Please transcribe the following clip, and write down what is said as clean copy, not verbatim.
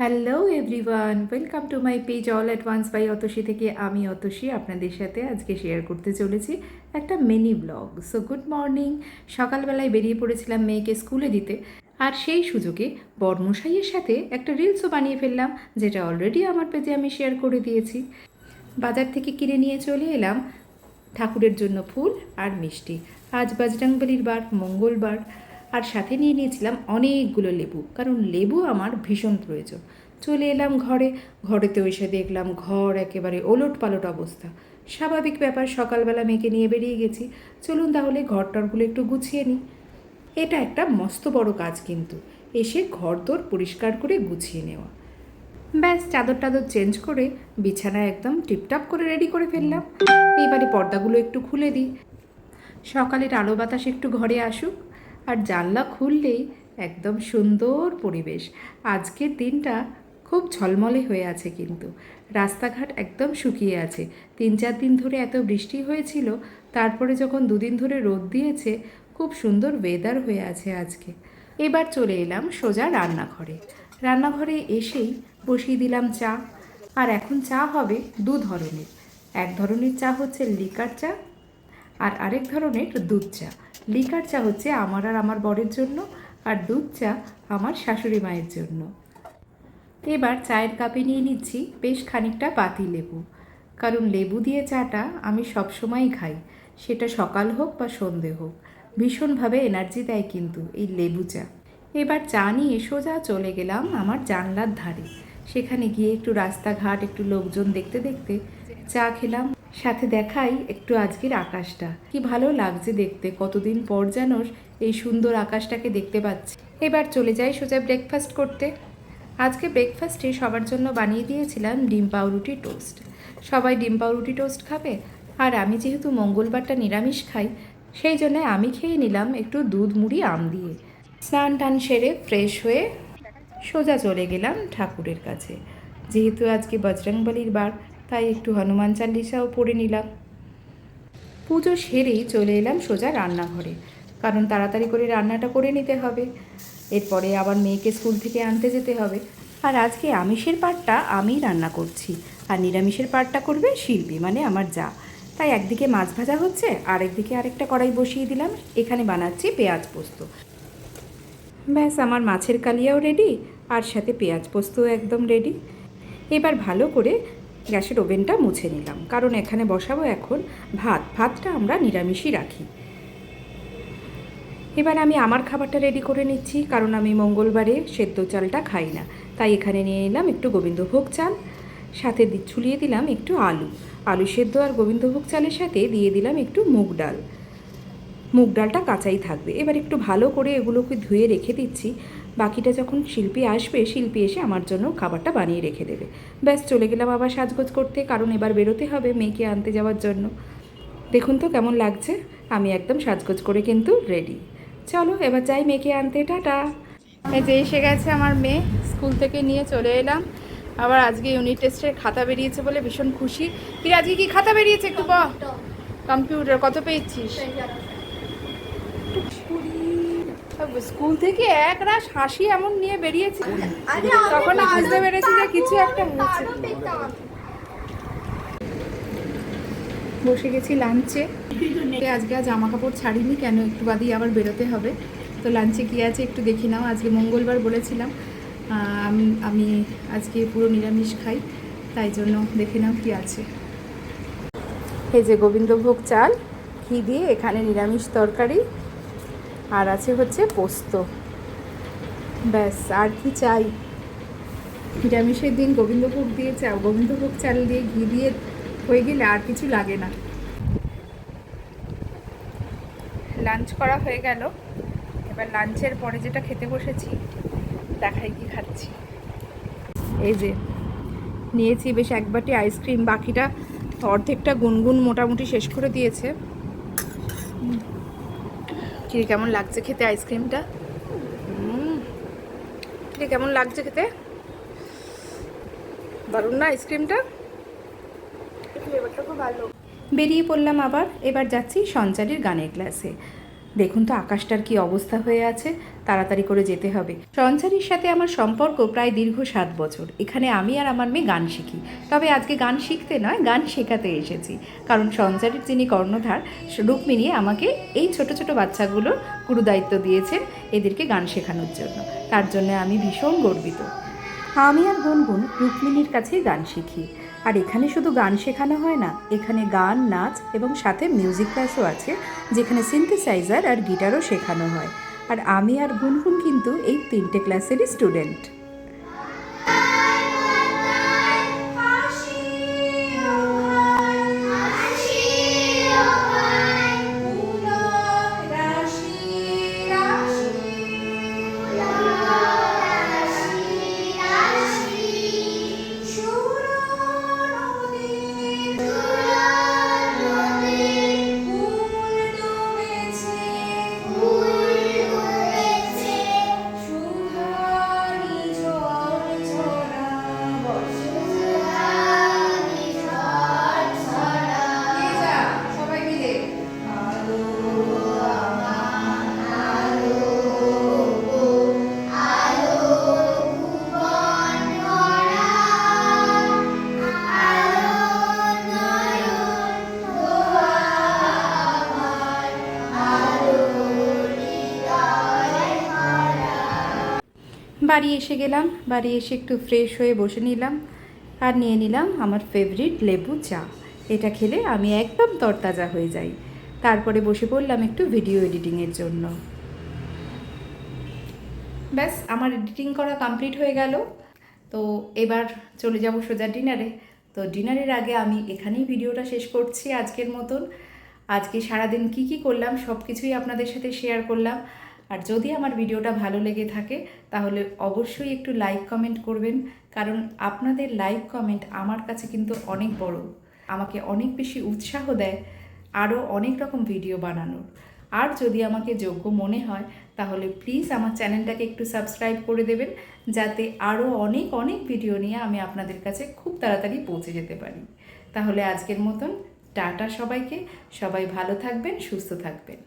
Hello everyone, welcome to my page all at once by Atasi থেকে আমি অতসী আপনাদের সাথে আজকে শেয়ার করতে চলেছি একটা mini blog. So good morning. সকালবেলায় বেরিয়ে পড়েছিলাম মেয়েকে স্কুলে দিতে, আর সেই সুযোগে বরমশাইয়ের সাথে একটা রিলসও বানিয়ে ফেললাম, যেটা অলরেডি আমার পেজে আমি শেয়ার করে দিয়েছি। বাজার থেকে কিনে নিয়ে চলে এলাম ঠাকুরের জন্য ফুল আর মিষ্টি। আজ বজরংবলির বার, মঙ্গলবার, আর সাথে নিয়ে নিয়েছিলাম অনেকগুলো লেবু, কারণ লেবু আমার ভীষণ প্রয়োজন। চলে এলাম ঘরেতেও এসে দেখলাম ঘর একেবারে ওলট পালট অবস্থা। স্বাভাবিক ব্যাপার, সকালবেলা মেয়েকে নিয়ে বেরিয়ে গেছি, চলুন তাহলে ঘরটরগুলো একটু গুছিয়ে নিই। এটা একটা মস্ত বড় কাজ, কিন্তু এসে ঘর দোর পরিষ্কার করে গুছিয়ে নেওয়া। ব্যাস চাদর টাদর চেঞ্জ করে বিছানা একদম টিপটাপ করে রেডি করে ফেললাম। এইবারে পর্দাগুলো একটু খুলে দিই, সকালের আলো বাতাস একটু ঘরে আসুক। আর জানলা খুললেই একদম সুন্দর পরিবেশ। আজকের দিনটা খুব ঝলমলে হয়ে আছে, কিন্তু রাস্তাঘাট একদম শুকিয়ে আছে। 3-4 দিন ধরে এত বৃষ্টি হয়েছিল, তারপরে যখন 2 দিন ধরে রোদ দিয়েছে, খুব সুন্দর ওয়েদার হয়ে আছে আজকে। এবার চলে এলাম সোজা রান্নাঘরে এসেই বসিয়ে দিলাম চা। আর এখন চা হবে 2 ধরনের। এক ধরনের চা হচ্ছে লিকার চা, আর আরেক ধরনের দুধ চা। লিকার চা হচ্ছে আমার আর আমার বরের জন্য, আর দুধ চা আমার শাশুড়ি মায়ের জন্য। এবার চায়ের কাপে নিয়ে নিচ্ছি বেশ খানিকটা পাতি লেবু, কারণ লেবু দিয়ে চাটা আমি সবসময়ই খাই, সেটা সকাল হোক বা সন্ধে হোক। ভীষণভাবে এনার্জি দেয় কিন্তু এই লেবু চা। এবার চা নিয়ে সোজা চলে গেলাম আমার জানলার ধারে। সেখানে গিয়ে একটু রাস্তাঘাট, একটু লোকজন দেখতে দেখতে চা খেলাম। সাথে দেখাই একটু আজকের আকাশটা, কি ভালো লাগছে দেখতে। কতদিন পর যেন এই সুন্দর আকাশটাকে দেখতে পাচ্ছি। এবার চলে যাই সোজা ব্রেকফাস্ট করতে। আজকে ব্রেকফাস্টে সবার জন্য বানিয়ে দিয়েছিলাম ডিম পাউরুটি টোস্ট। সবাই ডিম পাউরুটি টোস্ট খাবে, আর আমি যেহেতু মঙ্গলবারটা নিরামিষ খাই, সেই জন্য আমি খেয়ে নিলাম একটু দুধ মুড়ি আম দিয়ে। স্নান টান সেরে ফ্রেশ হয়ে সোজা চলে গেলাম ঠাকুরের কাছে। যেহেতু আজকে বজরংবলির বার, তাই একটু হনুমান চালিসাও পড়ে নিলাম। পুজো সেরেই চলে এলাম সোজা রান্নাঘরে, কারণ তাড়াতাড়ি করে রান্নাটা করে নিতে হবে। এরপরে আবার মেয়েকে স্কুল থেকে আনতে যেতে হবে। আর আজকে আমিষের পার্টটা আমিই রান্না করছি, আর নিরামিষের পার্টটা করবে শিল্পী, মানে আমার যা। তাই একদিকে মাছ ভাজা হচ্ছে, আর একদিকে আরেকটা কড়াই বসিয়ে দিলাম। এখানে বানাচ্ছি পেঁয়াজ পোস্ত। ব্যাস আমার মাছের কালিয়াও রেডি, আর সাথে পেঁয়াজ পোস্তও একদম রেডি। এবার ভালো করে গ্যাসের ওভেনটা মুছে নিলাম, কারণ এখানে বসাবো এখন ভাতটা আমরা নিরামিষই রাখি। এবার আমি আমার খাবারটা রেডি করে নিচ্ছি, কারণ আমি মঙ্গলবারে সেদ্ধ চালটা খাই না। তাই এখানে নিয়ে নিলাম একটু গোবিন্দভোগ চাল, সাথে ছুলিয়ে দিলাম একটু আলু সেদ্ধ। আর গোবিন্দভোগ চালের সাথে দিয়ে দিলাম একটু মুগ ডালটা কাঁচাই থাকবে। এবার একটু ভালো করে এগুলোকে ধুয়ে রেখে দিচ্ছি। বাকিটা যখন শিল্পী আসবে, শিল্পী এসে আমার জন্য খাবারটা বানিয়ে রেখে দেবে। ব্যাস চলে গেলাম আবার সাজগোজ করতে, কারণ এবার বেরোতে হবে মেয়েকে আনতে যাওয়ার জন্য। দেখুন তো কেমন লাগছে, আমি একদম সাজগোজ করে কিন্তু রেডি। চলো এবার যাই মেয়েকে আনতে, টাটা। এই যে এসে গেছে আমার মেয়ে, স্কুল থেকে নিয়ে চলে এলাম। আবার আজকে ইউনিট টেস্টের খাতা বেরিয়েছে বলে ভীষণ খুশি। কি আজকে কি খাতা বেরিয়েছে একটু বল? কম্পিউটার কত পেয়েছিস? স্কুল থেকে এক রাশ হাসি এমন নিয়ে বেরিয়েছি, তখন বুঝতে পেরেছি যে কিছু একটা হয়েছে। বসে গেছি লাঞ্চে। আজকে জামা কাপড় ছাড়িনি, কেন একটু বাদেই আবার বেরোতে হবে। তো লাঞ্চে কী আছে একটু দেখি নাও। আজকে মঙ্গলবার বলেছিলাম, আমি আজকে পুরো নিরামিষ খাই, তাই জন্য দেখে নাও কী আছে। এই যে গোবিন্দভোগ চাল, ঘি দিয়ে এখানে নিরামিষ তরকারি, আর আছে হচ্ছে পোস্ত। ব্যাস আর কি চাই? নিরামিষের দিন গোবিন্দভোগ দিয়ে গোবিন্দভোগ চাল দিয়ে ঘি দিয়ে হয়ে গেলে আর কিছু লাগে না। লাঞ্চ করা হয়ে গেল। এবার লাঞ্চের পরে যেটা খেতে বসেছি, দেখাই কি খাচ্ছি। এই যে নিয়েছি বেশ এক বাটি আইসক্রিম, বাকিটা অর্ধেকটা গুনগুন মোটামুটি শেষ করে দিয়েছে। কি কেমন লাগছে খেতে আইসক্রিমটা? কি কেমন লাগছে খেতে? দারুণ না আইসক্রিমটা? ফ্লেভারটা খুব ভালো। বেরিয়ে পড়লাম আবার। এবার যাচ্ছি সঞ্চারীর গানের ক্লাসে। দেখুন তো আকাশটার কি অবস্থা হয়ে আছে, তাড়াতাড়ি করে যেতে হবে। সঞ্চারীর সাথে আমার সম্পর্ক প্রায় দীর্ঘ 7 বছর। এখানে আমি আর আমার মেয়ে গান শিখি, তবে আজকে গান শিখতে নয়, গান শেখাতে এসেছি। কারণ সঞ্চারীর যিনি কর্ণধার রুক্মিণী আমাকে এই ছোট ছোট বাচ্চাগুলোর গুরুদায়িত্ব দিয়েছেন এদেরকে গান শেখানোর জন্য। তার জন্য আমি ভীষণ গর্বিত। আমি আর গুনগুন রুক্মিণীর কাছেই গান শিখি। আর এখানে শুধু গান শেখানো হয় না, এখানে গান, নাচ এবং সাথে মিউজিক ক্লাসও আছে, যেখানে সিনথেসাইজার আর গিটারও শেখানো হয়। আর আমি আর গুনগুন কিন্তু এই 3টে ক্লাসেরই স্টুডেন্ট। বাড়ি এসে গেলাম, বাড়ি এসে একটু ফ্রেশ হয়ে বসে নিলাম আর নিয়ে নিলাম আমার ফেভারিট লেবু চা। এটা খেলে আমি একদম তরতাজা হয়ে যাই। তারপরে বসে পড়লাম একটু ভিডিও এডিটিংয়ের জন্য। ব্যাস আমার এডিটিং করা কমপ্লিট হয়ে গেল। তো এবার চলে যাব সোজা ডিনারে। তো ডিনারের আগে আমি এখানেই ভিডিওটা শেষ করছি আজকের মতন। আজকে সারাদিন কি কি করলাম সব কিছুই আপনাদের সাথে শেয়ার করলাম। আর যদি আমার ভিডিওটা ভালো লেগে থাকে তাহলে অবশ্যই একটু লাইক কমেন্ট করবেন, কারণ আপনাদের লাইক কমেন্ট আমার কাছে কিন্তু অনেক বড়, আমাকে অনেক বেশি উৎসাহ দেয় আরও অনেক রকম ভিডিও বানানোর। আর যদি আমাকে যোগ্য মনে হয় তাহলে প্লিজ আমার চ্যানেলটাকে একটু সাবস্ক্রাইব করে দেবেন, যাতে আরও অনেক অনেক ভিডিও নিয়ে আমি আপনাদের কাছে খুব তাড়াতাড়ি পৌঁছে যেতে পারি। তাহলে আজকের মতন টাটা সবাইকে, সবাই ভালো থাকবেন, সুস্থ থাকবেন।